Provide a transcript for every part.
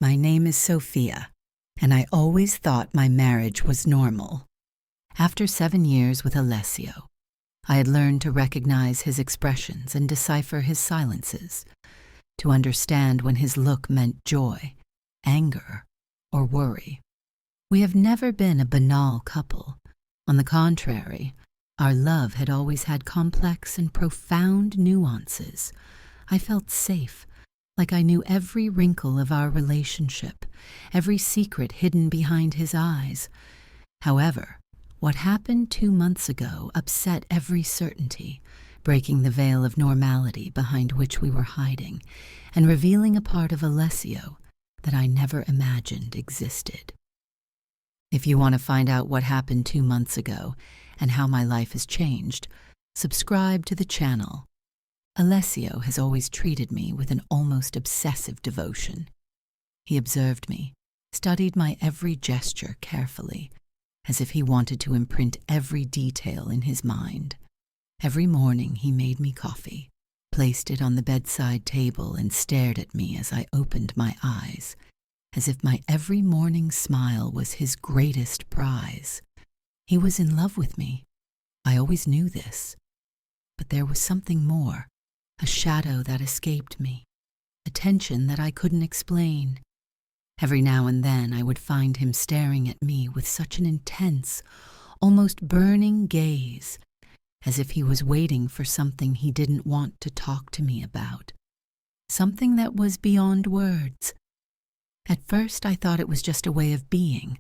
My name is Sophia, and I always thought my marriage was normal. After 7 years with Alessio, I had learned to recognize his expressions and decipher his silences, to understand when his look meant joy, anger, or worry. We have never been a banal couple. On the contrary, our love had always had complex and profound nuances. I felt safe, like I knew every wrinkle of our relationship, every secret hidden behind his eyes. However, what happened 2 months ago upset every certainty, breaking the veil of normality behind which we were hiding, and revealing a part of Alessio that I never imagined existed. If you want to find out what happened 2 months ago and how my life has changed, subscribe to the channel. Alessio has always treated me with an almost obsessive devotion. He observed me, studied my every gesture carefully, as if he wanted to imprint every detail in his mind. Every morning he made me coffee, placed it on the bedside table, and stared at me as I opened my eyes, as if my every morning smile was his greatest prize. He was in love with me. I always knew this. But there was something more, a shadow that escaped me, a tension that I couldn't explain. Every now and then I would find him staring at me with such an intense, almost burning gaze, as if he was waiting for something he didn't want to talk to me about, something that was beyond words. At first I thought it was just a way of being,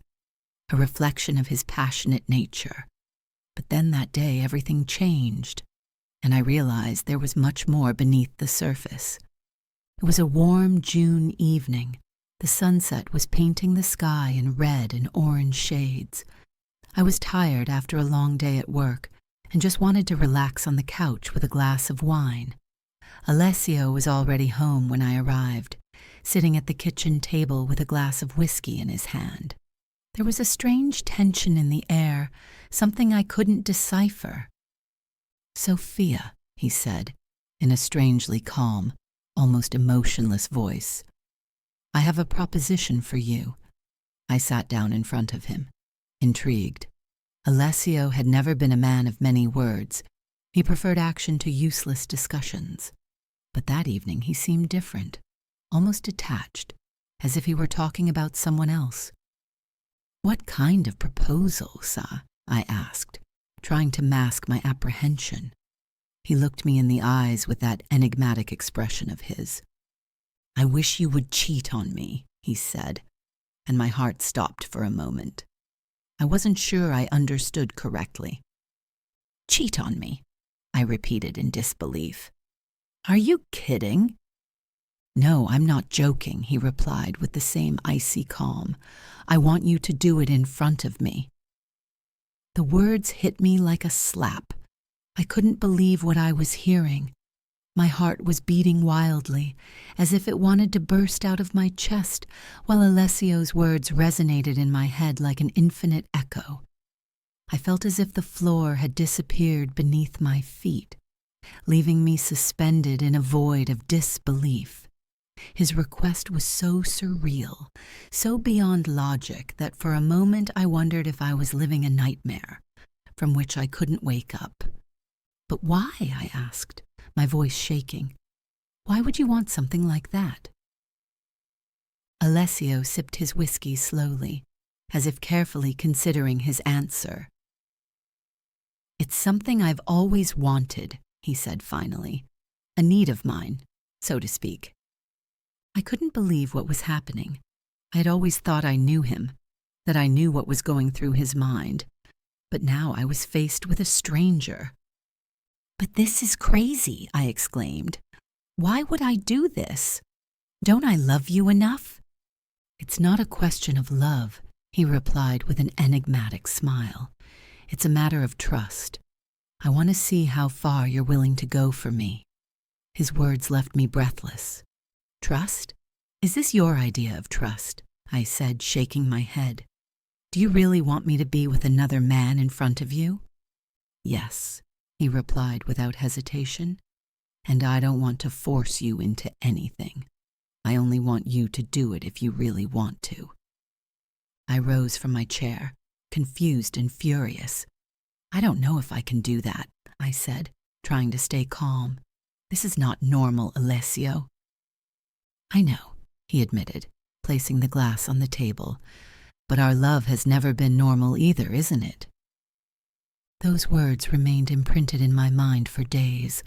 a reflection of his passionate nature. But then that day everything changed, and I realized there was much more beneath the surface. It was a warm June evening. The sunset was painting the sky in red and orange shades. I was tired after a long day at work and just wanted to relax on the couch with a glass of wine. Alessio was already home when I arrived, sitting at the kitchen table with a glass of whiskey in his hand. There was a strange tension in the air, something I couldn't decipher. "Sophia," he said, in a strangely calm, almost emotionless voice, "I have a proposition for you." I sat down in front of him, intrigued. Alessio had never been a man of many words. He preferred action to useless discussions. But that evening he seemed different, almost detached, as if he were talking about someone else. "What kind of proposal, sa?" I asked, trying to mask my apprehension. He looked me in the eyes with that enigmatic expression of his. "I wish you would cheat on me," he said, and my heart stopped for a moment. I wasn't sure I understood correctly. "Cheat on me," I repeated in disbelief. "Are you kidding?" "No, I'm not joking," he replied with the same icy calm. "I want you to do it in front of me." The words hit me like a slap. I couldn't believe what I was hearing. My heart was beating wildly, as if it wanted to burst out of my chest, while Alessio's words resonated in my head like an infinite echo. I felt as if the floor had disappeared beneath my feet, leaving me suspended in a void of disbelief. His request was so surreal, so beyond logic, that for a moment I wondered if I was living a nightmare from which I couldn't wake up. "But why?" I asked, my voice shaking. "Why would you want something like that?" Alessio sipped his whiskey slowly, as if carefully considering his answer. "It's something I've always wanted," he said finally. "A need of mine, so to speak." I couldn't believe what was happening. I had always thought I knew him, that I knew what was going through his mind. But now I was faced with a stranger. "But this is crazy," I exclaimed. "Why would I do this? Don't I love you enough?" "It's not a question of love," he replied with an enigmatic smile. "It's a matter of trust. I want to see how far you're willing to go for me." His words left me breathless. "Trust? Is this your idea of trust?" I said, shaking my head. "Do you really want me to be with another man in front of you?" "Yes," he replied without hesitation, "and I don't want to force you into anything." I only want you to do it if you really want to. I rose from my chair, confused and furious. I don't know if I can do that, I said, trying to stay calm. This is not normal, Alessio. I know, he admitted, placing the glass on the table. But our love has never been normal either, isn't it? Those words remained imprinted in my mind for days,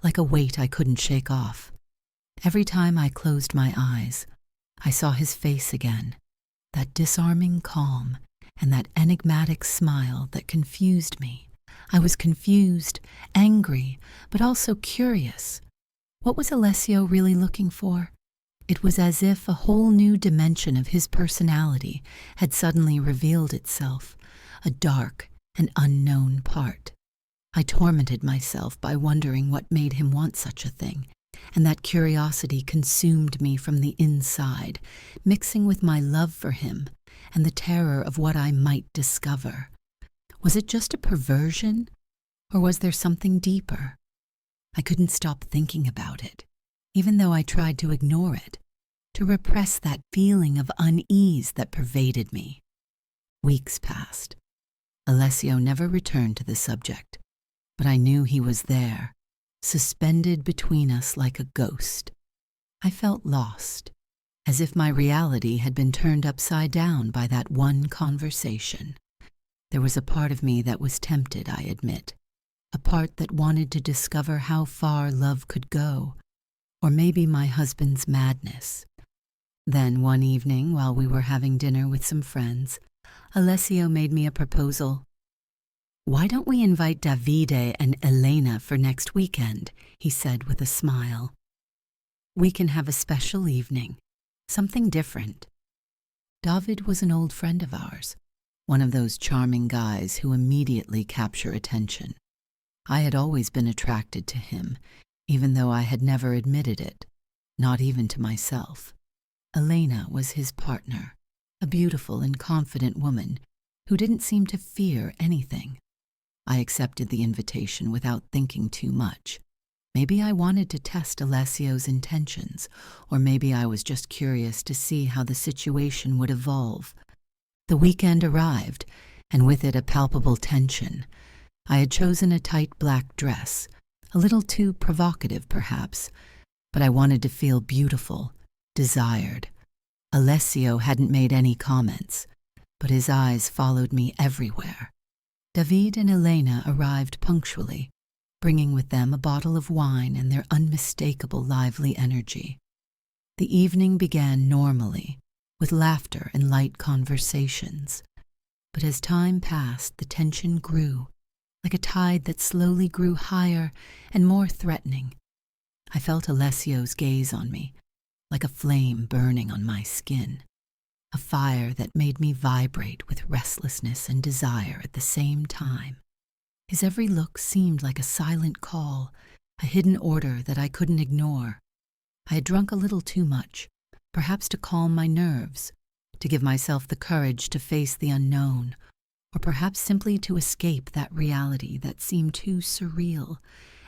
like a weight I couldn't shake off. Every time I closed my eyes, I saw his face again, that disarming calm and that enigmatic smile that confused me. I was confused, angry, but also curious. What was Alessio really looking for? It was as if a whole new dimension of his personality had suddenly revealed itself, a dark and unknown part. I tormented myself by wondering what made him want such a thing, and that curiosity consumed me from the inside, mixing with my love for him and the terror of what I might discover. Was it just a perversion, or was there something deeper? I couldn't stop thinking about it, even though I tried to ignore it, to repress that feeling of unease that pervaded me. Weeks passed. Alessio never returned to the subject, but I knew he was there, suspended between us like a ghost. I felt lost, as if my reality had been turned upside down by that one conversation. There was a part of me that was tempted, I admit, a part that wanted to discover how far love could go, or maybe my husband's madness. Then one evening, while we were having dinner with some friends, Alessio made me a proposal. "Why don't we invite Davide and Elena for next weekend?" he said with a smile. "We can have a special evening, something different." David was an old friend of ours, one of those charming guys who immediately capture attention. I had always been attracted to him, even though I had never admitted it, not even to myself. Elena was his partner, a beautiful and confident woman who didn't seem to fear anything. I accepted the invitation without thinking too much. Maybe I wanted to test Alessio's intentions, or maybe I was just curious to see how the situation would evolve. The weekend arrived, and with it a palpable tension. I had chosen a tight black dress, a little too provocative perhaps, but I wanted to feel beautiful, desired. Alessio hadn't made any comments, but his eyes followed me everywhere. David and Elena arrived punctually, bringing with them a bottle of wine and their unmistakable lively energy. The evening began normally, with laughter and light conversations. But as time passed, the tension grew, like a tide that slowly grew higher and more threatening. I felt Alessio's gaze on me, like a flame burning on my skin, a fire that made me vibrate with restlessness and desire at the same time. His every look seemed like a silent call, a hidden order that I couldn't ignore. I had drunk a little too much, perhaps to calm my nerves, to give myself the courage to face the unknown, or perhaps simply to escape that reality that seemed too surreal.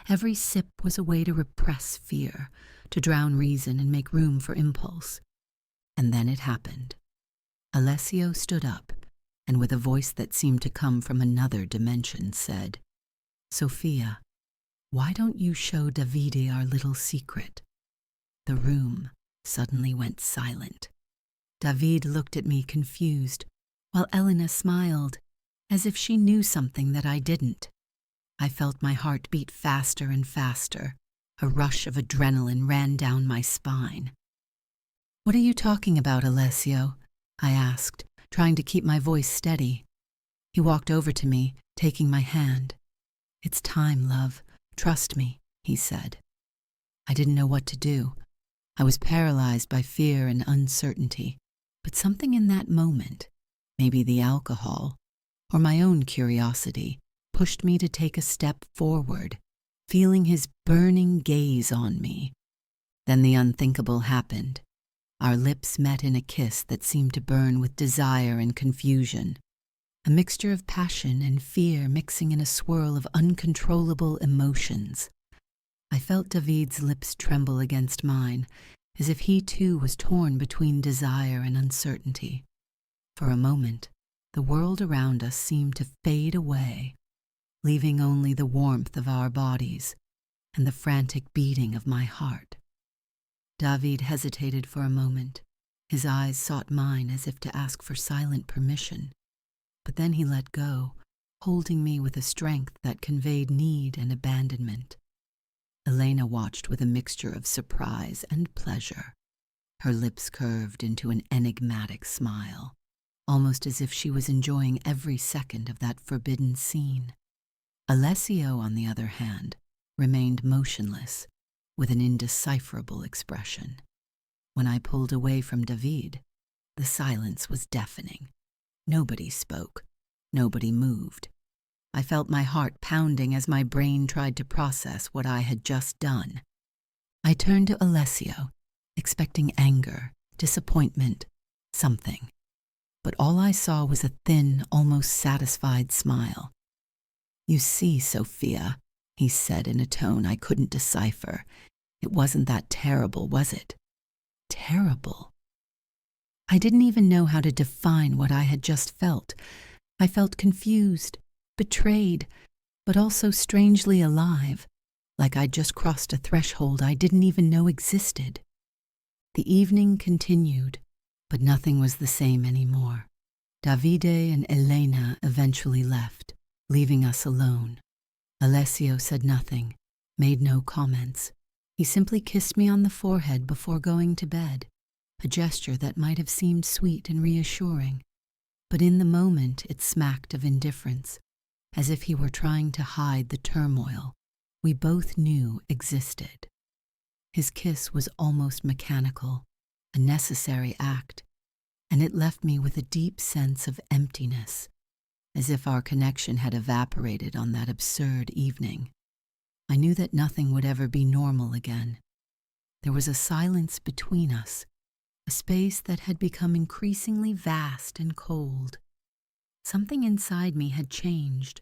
Every sip was a way to repress fear, to drown reason and make room for impulse. And then it happened. Alessio stood up, and with a voice that seemed to come from another dimension said, "Sophia, why don't you show Davide our little secret?" The room suddenly went silent. David looked at me confused, while Elena smiled, as if she knew something that I didn't. I felt my heart beat faster and faster. A rush of adrenaline ran down my spine. "What are you talking about, Alessio?" I asked, trying to keep my voice steady. He walked over to me, taking my hand. "It's time, love. Trust me," he said. I didn't know what to do. I was paralyzed by fear and uncertainty, but something in that moment, maybe the alcohol, or my own curiosity, pushed me to take a step forward, feeling his burning gaze on me. Then the unthinkable happened. Our lips met in a kiss that seemed to burn with desire and confusion, a mixture of passion and fear mixing in a swirl of uncontrollable emotions. I felt David's lips tremble against mine, as if he too was torn between desire and uncertainty. For a moment, the world around us seemed to fade away, leaving only the warmth of our bodies and the frantic beating of my heart. David hesitated for a moment. His eyes sought mine as if to ask for silent permission, but then he let go, holding me with a strength that conveyed need and abandonment. Elena watched with a mixture of surprise and pleasure. Her lips curved into an enigmatic smile, almost as if she was enjoying every second of that forbidden scene. Alessio, on the other hand, remained motionless, with an indecipherable expression. When I pulled away from David, the silence was deafening. Nobody spoke. Nobody moved. I felt my heart pounding as my brain tried to process what I had just done. I turned to Alessio, expecting anger, disappointment, something. But all I saw was a thin, almost satisfied smile. "You see, Sophia," he said in a tone I couldn't decipher, "it wasn't that terrible, was it?" Terrible? I didn't even know how to define what I had just felt. I felt confused, betrayed, but also strangely alive, like I'd just crossed a threshold I didn't even know existed. The evening continued, but nothing was the same anymore. Davide and Elena eventually left, leaving us alone. Alessio said nothing, made no comments. He simply kissed me on the forehead before going to bed, a gesture that might have seemed sweet and reassuring. But in the moment it smacked of indifference, as if he were trying to hide the turmoil we both knew existed. His kiss was almost mechanical, a necessary act, and it left me with a deep sense of emptiness, as if our connection had evaporated on that absurd evening. I knew that nothing would ever be normal again. There was a silence between us, a space that had become increasingly vast and cold. Something inside me had changed,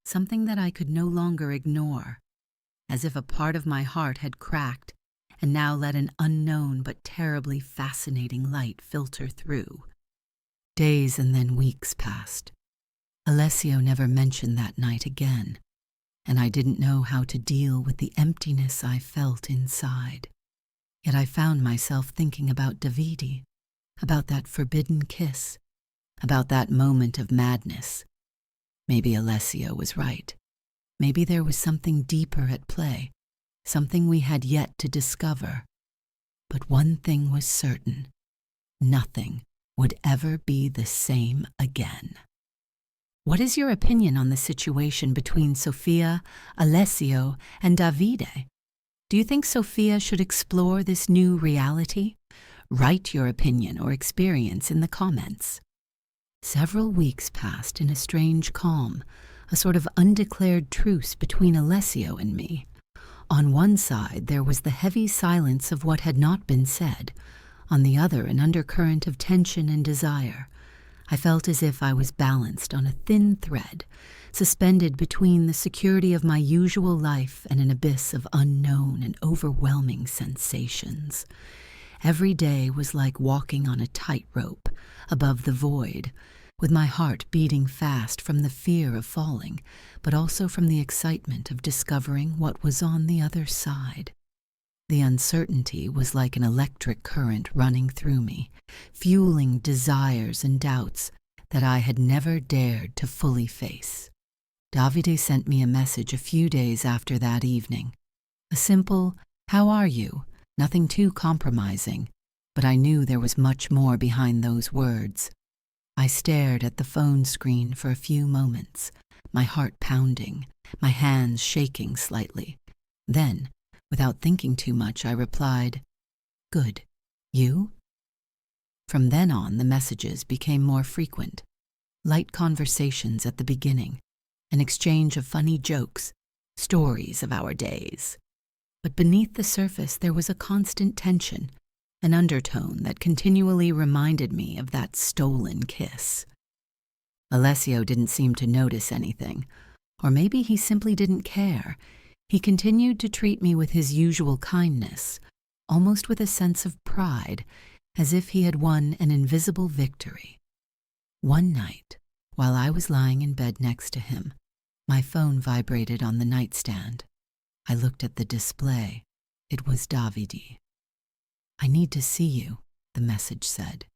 something that I could no longer ignore, as if a part of my heart had cracked and now let an unknown but terribly fascinating light filter through. Days and then weeks passed. Alessio never mentioned that night again, and I didn't know how to deal with the emptiness I felt inside. Yet I found myself thinking about Davide, about that forbidden kiss, about that moment of madness. Maybe Alessio was right. Maybe there was something deeper at play, something we had yet to discover. But one thing was certain: nothing would ever be the same again. What is your opinion on the situation between Sophia, Alessio, and Davide? Do you think Sophia should explore this new reality? Write your opinion or experience in the comments. Several weeks passed in a strange calm, a sort of undeclared truce between Alessio and me. On one side, there was the heavy silence of what had not been said. On the other, an undercurrent of tension and desire. I felt as if I was balanced on a thin thread, suspended between the security of my usual life and an abyss of unknown and overwhelming sensations. Every day was like walking on a tightrope above the void, with my heart beating fast from the fear of falling, but also from the excitement of discovering what was on the other side. The uncertainty was like an electric current running through me, fueling desires and doubts that I had never dared to fully face. Davide sent me a message a few days after that evening. A simple, "How are you?" Nothing too compromising, but I knew there was much more behind those words. I stared at the phone screen for a few moments, my heart pounding, my hands shaking slightly. Then, without thinking too much, I replied, "Good. You?" From then on, the messages became more frequent. Light conversations at the beginning, an exchange of funny jokes, stories of our days. But beneath the surface there was a constant tension, an undertone that continually reminded me of that stolen kiss. Alessio didn't seem to notice anything, or maybe he simply didn't care. He continued to treat me with his usual kindness, almost with a sense of pride, as if he had won an invisible victory. One night, while I was lying in bed next to him, my phone vibrated on the nightstand. I looked at the display. It was Davide. "I need to see you," the message said.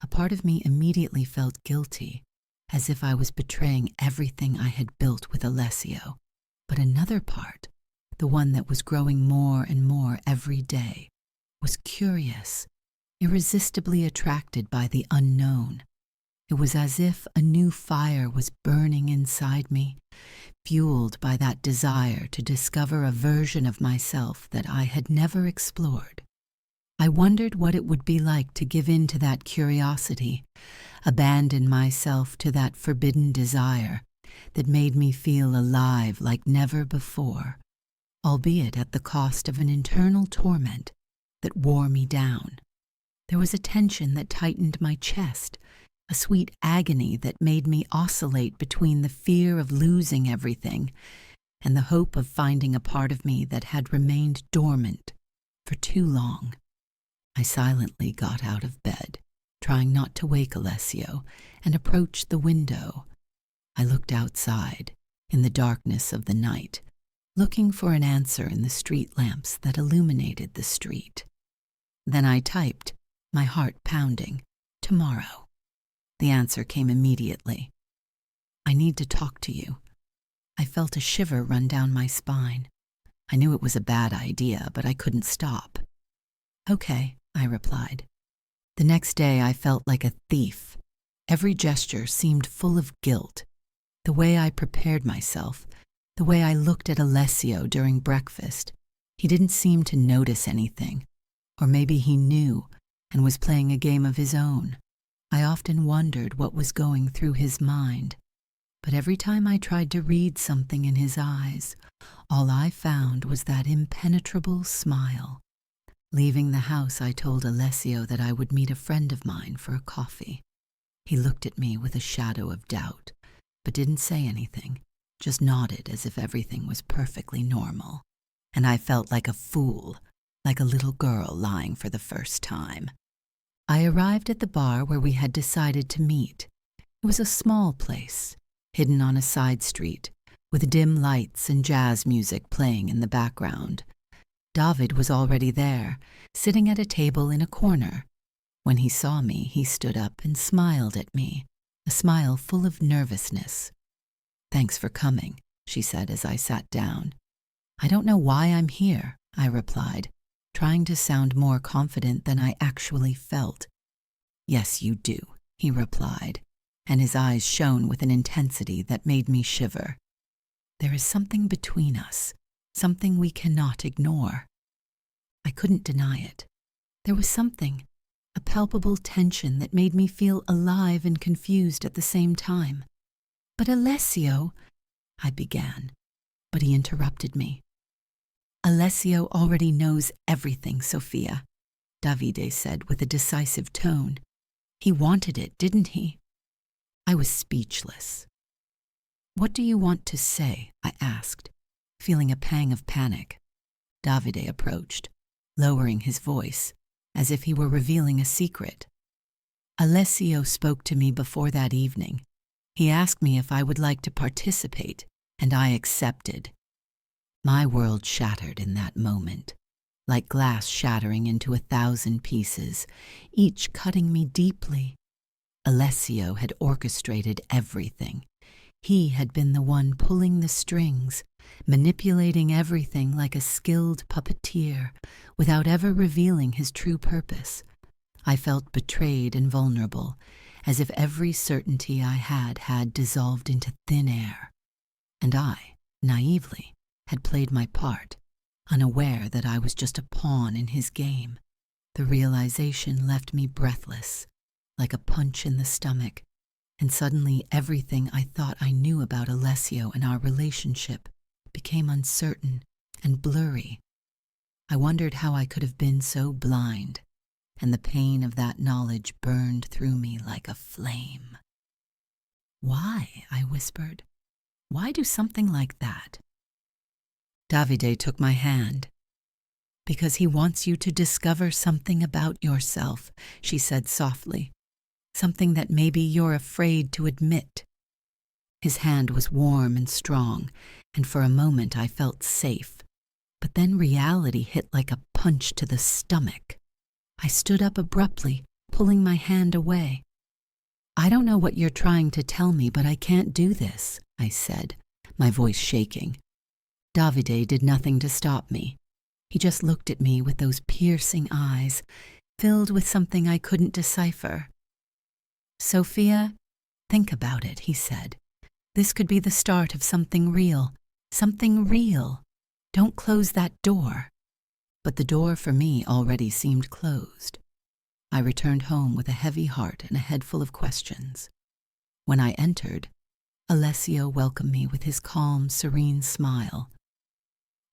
A part of me immediately felt guilty, as if I was betraying everything I had built with Alessio. But another part, the one that was growing more and more every day, was curious, irresistibly attracted by the unknown. It was as if a new fire was burning inside me, fueled by that desire to discover a version of myself that I had never explored. I wondered what it would be like to give in to that curiosity, abandon myself to that forbidden desire that made me feel alive like never before, albeit at the cost of an internal torment that wore me down. There was a tension that tightened my chest, a sweet agony that made me oscillate between the fear of losing everything and the hope of finding a part of me that had remained dormant for too long. I silently got out of bed, trying not to wake Alessio, and approached the window. I looked outside, in the darkness of the night, looking for an answer in the street lamps that illuminated the street. Then I typed, my heart pounding, "Tomorrow." The answer came immediately. "I need to talk to you." I felt a shiver run down my spine. I knew it was a bad idea, but I couldn't stop. "Okay," I replied. The next day I felt like a thief. Every gesture seemed full of guilt. The way I prepared myself, the way I looked at Alessio during breakfast. He didn't seem to notice anything, or maybe he knew and was playing a game of his own. I often wondered what was going through his mind, but every time I tried to read something in his eyes, all I found was that impenetrable smile. Leaving the house, I told Alessio that I would meet a friend of mine for a coffee. He looked at me with a shadow of doubt, but didn't say anything, just nodded as if everything was perfectly normal. And I felt like a fool, like a little girl lying for the first time. I arrived at the bar where we had decided to meet. It was a small place, hidden on a side street, with dim lights and jazz music playing in the background. David was already there, sitting at a table in a corner. When he saw me, he stood up and smiled at me, a smile full of nervousness. "Thanks for coming," she said as I sat down. "I don't know why I'm here," I replied, trying to sound more confident than I actually felt. "Yes, you do," he replied, and his eyes shone with an intensity that made me shiver. "There is something between us, something we cannot ignore." I couldn't deny it. There was something, a palpable tension that made me feel alive and confused at the same time. "But Alessio," I began, but he interrupted me. "Alessio already knows everything, Sophia," Davide said with a decisive tone. "He wanted it, didn't he?" I was speechless. "What do you want to say?" I asked, feeling a pang of panic. Davide approached, lowering his voice, as if he were revealing a secret. "Alessio spoke to me before that evening. He asked me if I would like to participate, and I accepted." My world shattered in that moment, like glass shattering into 1,000 pieces, each cutting me deeply. Alessio had orchestrated everything. He had been the one pulling the strings, manipulating everything like a skilled puppeteer, without ever revealing his true purpose. I felt betrayed and vulnerable, as if every certainty I had dissolved into thin air. And I, naively, had played my part, unaware that I was just a pawn in his game. The realization left me breathless, like a punch in the stomach, and suddenly everything I thought I knew about Alessio and our relationship became uncertain and blurry. I wondered how I could have been so blind, and the pain of that knowledge burned through me like a flame. "Why?" I whispered. "Why do something like that?" Davide took my hand. Because he wants you to discover something about yourself, she said softly. Something that maybe you're afraid to admit. His hand was warm and strong, and for a moment I felt safe. But then reality hit like a punch to the stomach. I stood up abruptly, pulling my hand away. I don't know what you're trying to tell me, but I can't do this, I said, my voice shaking. Davide did nothing to stop me. He just looked at me with those piercing eyes, filled with something I couldn't decipher. Sophia, think about it, he said. This could be the start of something real. Something real. Don't close that door. But the door for me already seemed closed. I returned home with a heavy heart and a head full of questions. When I entered, Alessio welcomed me with his calm, serene smile.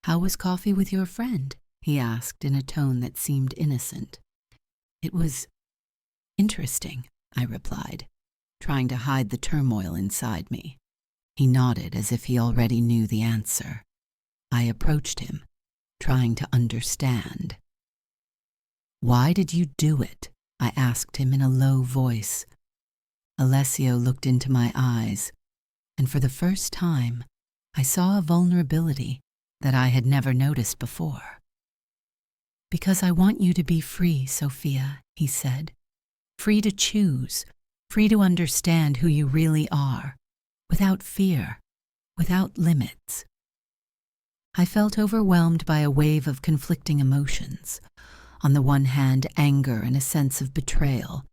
"How was coffee with your friend?" he asked in a tone that seemed innocent. "It was interesting," I replied, trying to hide the turmoil inside me. He nodded as if he already knew the answer. I approached him, trying to understand. "Why did you do it?" I asked him in a low voice. Alessio looked into my eyes, and for the first time, I saw a vulnerability that I had never noticed before. "Because I want you to be free, Sophia," he said. "Free to choose, free to understand who you really are, without fear, without limits." I felt overwhelmed by a wave of conflicting emotions. On the one hand, anger and a sense of betrayal,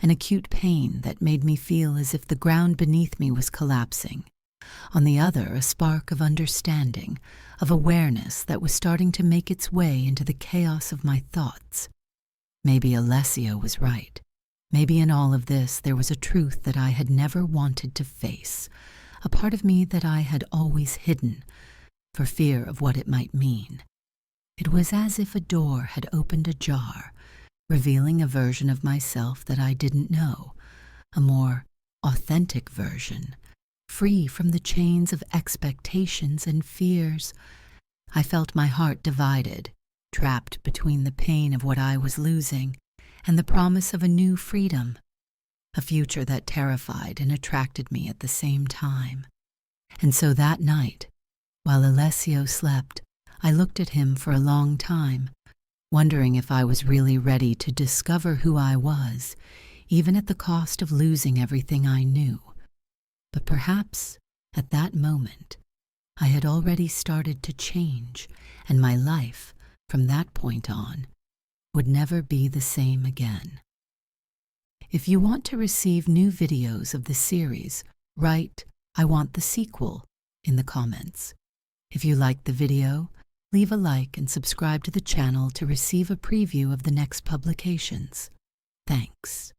an acute pain that made me feel as if the ground beneath me was collapsing. On the other, a spark of understanding, of awareness that was starting to make its way into the chaos of my thoughts. Maybe Alessio was right. Maybe in all of this there was a truth that I had never wanted to face, a part of me that I had always hidden, for fear of what it might mean. It was as if a door had opened ajar, revealing a version of myself that I didn't know, a more authentic version, free from the chains of expectations and fears. I felt my heart divided, trapped between the pain of what I was losing and the promise of a new freedom, a future that terrified and attracted me at the same time. And so that night, while Alessio slept, I looked at him for a long time, wondering if I was really ready to discover who I was, even at the cost of losing everything I knew. But perhaps, at that moment, I had already started to change, and my life, from that point on, would never be the same again. If you want to receive new videos of the series, write "I want the sequel" in the comments. If you liked the video, leave a like and subscribe to the channel to receive a preview of the next publications. Thanks.